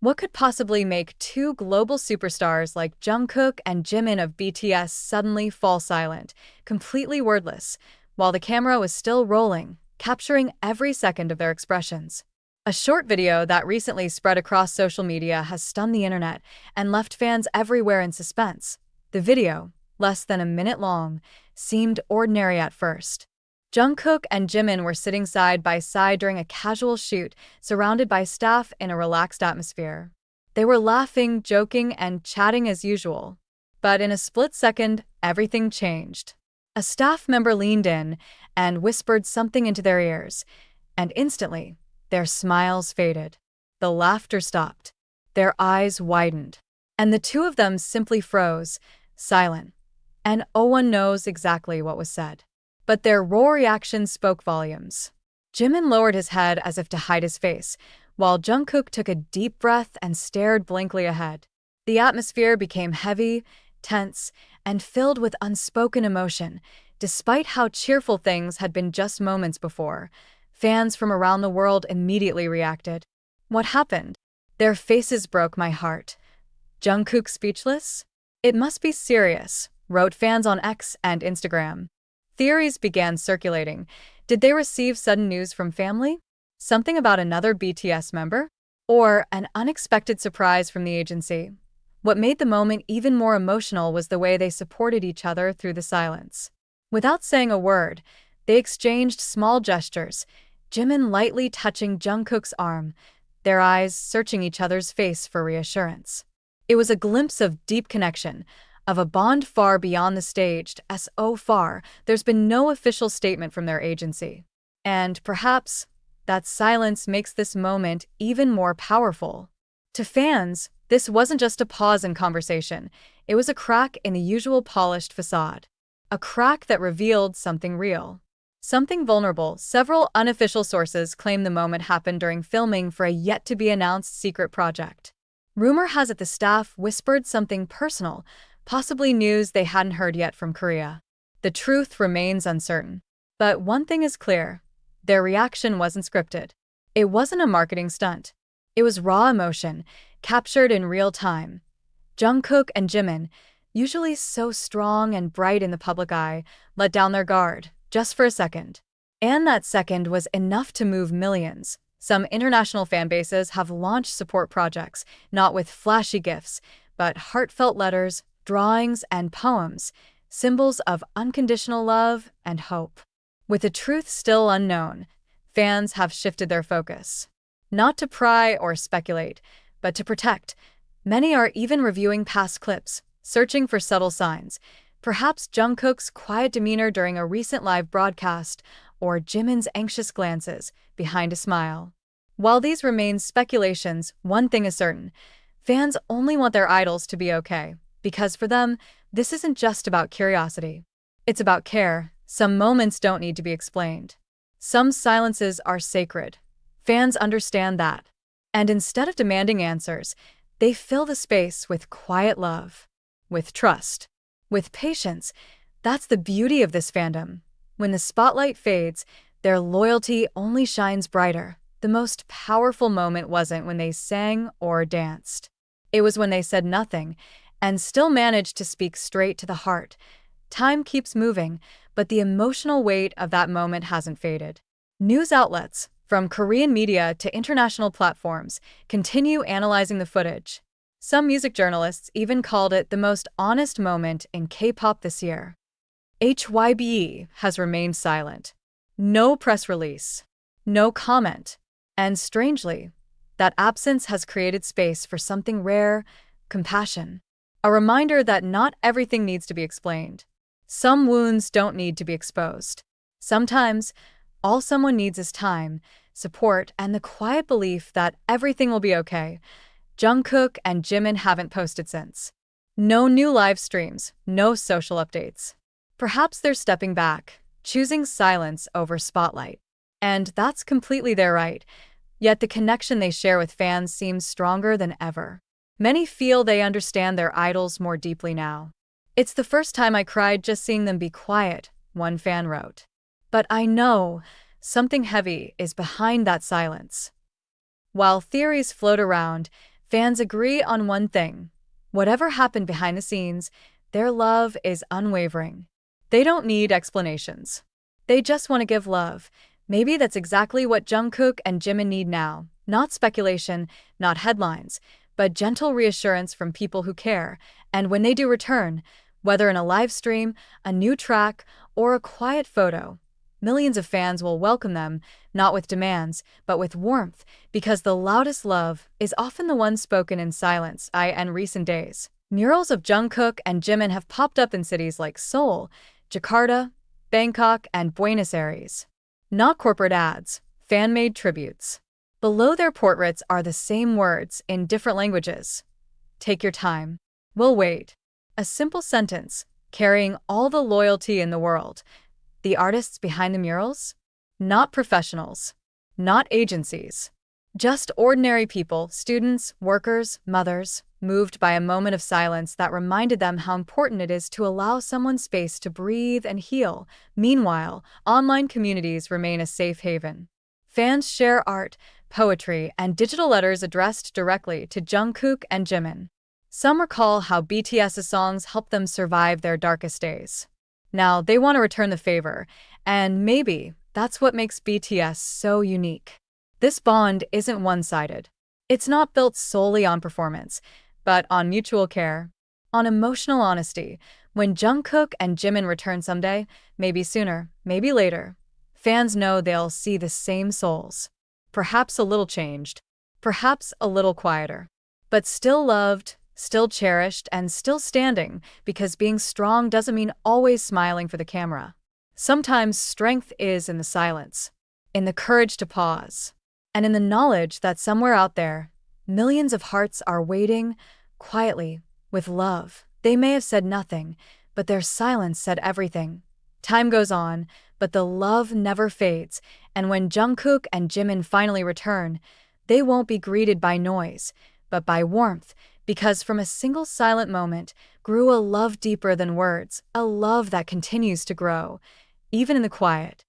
What could possibly make two global superstars like Jungkook and Jimin of BTS suddenly fall silent, completely wordless, while the camera was still rolling, capturing every second of their expressions? A short video that recently spread across social media has stunned the internet and left fans everywhere in suspense. The video, less than a minute long, seemed ordinary at first. Jungkook and Jimin were sitting side by side during a casual shoot, surrounded by staff in a relaxed atmosphere. They were laughing, joking, and chatting as usual. But in a split second, everything changed. A staff member leaned in and whispered something into their ears, and instantly, their smiles faded. The laughter stopped. Their eyes widened. And the two of them simply froze, silent. And no one knows exactly what was said. But their raw reaction spoke volumes. Jimin lowered his head as if to hide his face, while Jungkook took a deep breath and stared blankly ahead. The atmosphere became heavy, tense, and filled with unspoken emotion. Despite how cheerful things had been just moments before, fans from around the world immediately reacted. What happened? Their faces broke my heart. Jungkook speechless? It must be serious, wrote fans on X and Instagram. Theories began circulating. Did they receive sudden news from family? Something about another BTS member? Or an unexpected surprise from the agency? What made the moment even more emotional was the way they supported each other through the silence. Without saying a word, they exchanged small gestures, Jimin lightly touching Jungkook's arm, their eyes searching each other's face for reassurance. It was a glimpse of deep connection, of a bond far beyond the staged. So far, there's been no official statement from their agency. And perhaps that silence makes this moment even more powerful. To fans, this wasn't just a pause in conversation. It was a crack in the usual polished facade. A crack that revealed something real. Something vulnerable. Several unofficial sources claim the moment happened during filming for a yet-to-be-announced secret project. Rumor has it the staff whispered something personal, possibly news they hadn't heard yet from Korea. The truth remains uncertain. But one thing is clear. Their reaction wasn't scripted. It wasn't a marketing stunt. It was raw emotion, captured in real time. Jungkook and Jimin, usually so strong and bright in the public eye, let down their guard, just for a second. And that second was enough to move millions. Some international fan bases have launched support projects, not with flashy gifts, but heartfelt letters, drawings, and poems, symbols of unconditional love and hope. With the truth still unknown, fans have shifted their focus. Not to pry or speculate, but to protect. Many are even reviewing past clips, searching for subtle signs. Perhaps Jungkook's quiet demeanor during a recent live broadcast, or Jimin's anxious glances behind a smile. While these remain speculations, one thing is certain. Fans only want their idols to be okay. Because for them, this isn't just about curiosity. It's about care. Some moments don't need to be explained. Some silences are sacred. Fans understand that. And instead of demanding answers, they fill the space with quiet love, with trust, with patience. That's the beauty of this fandom. When the spotlight fades, their loyalty only shines brighter. The most powerful moment wasn't when they sang or danced. It was when they said nothing, and still managed to speak straight to the heart. Time keeps moving, but the emotional weight of that moment hasn't faded. News outlets, from Korean media to international platforms, continue analyzing the footage. Some music journalists even called it the most honest moment in K-pop this year. HYBE has remained silent. No press release. No comment. And strangely, that absence has created space for something rare, compassion. A reminder that not everything needs to be explained. Some wounds don't need to be exposed. Sometimes, all someone needs is time, support, and the quiet belief that everything will be okay. Jungkook and Jimin haven't posted since. No new live streams, no social updates. Perhaps they're stepping back, choosing silence over spotlight. And that's completely their right. Yet the connection they share with fans seems stronger than ever. Many feel they understand their idols more deeply now. It's the first time I cried just seeing them be quiet, one fan wrote. But I know something heavy is behind that silence. While theories float around, Fans agree on one thing. Whatever happened behind the scenes, their love is unwavering. They don't need explanations. They just want to give love. Maybe that's exactly what Jungkook and Jimin need now. Not speculation, not headlines, but gentle reassurance from people who care. And when they do return, whether in a live stream, a new track, or a quiet photo, millions of fans will welcome them, not with demands, but with warmth, because the loudest love is often the one spoken in silence. In recent days, murals of Jungkook and Jimin have popped up in cities like Seoul, Jakarta, Bangkok, and Buenos Aires. Not corporate ads, fan-made tributes. Below their portraits are the same words in different languages. Take your time. We'll wait. A simple sentence, carrying all the loyalty in the world. The artists behind the murals? Not professionals. Not agencies. Just ordinary people, students, workers, mothers, moved by a moment of silence that reminded them how important it is to allow someone space to breathe and heal. Meanwhile, online communities remain a safe haven. Fans share art, poetry, and digital letters addressed directly to Jungkook and Jimin. Some recall how BTS's songs helped them survive their darkest days. Now they want to return the favor, and maybe that's what makes BTS so unique. This bond isn't one-sided. It's not built solely on performance, but on mutual care, on emotional honesty. When Jungkook and Jimin return someday, maybe sooner, maybe later, fans know they'll see the same souls. Perhaps a little changed, perhaps a little quieter, but still loved, still cherished, and still standing, because being strong doesn't mean always smiling for the camera. Sometimes strength is in the silence, in the courage to pause, and in the knowledge that somewhere out there, millions of hearts are waiting, quietly, with love. They may have said nothing, but their silence said everything. Time goes on, but the love never fades, and when Jungkook and Jimin finally return, they won't be greeted by noise, but by warmth, because from a single silent moment grew a love deeper than words, a love that continues to grow, even in the quiet.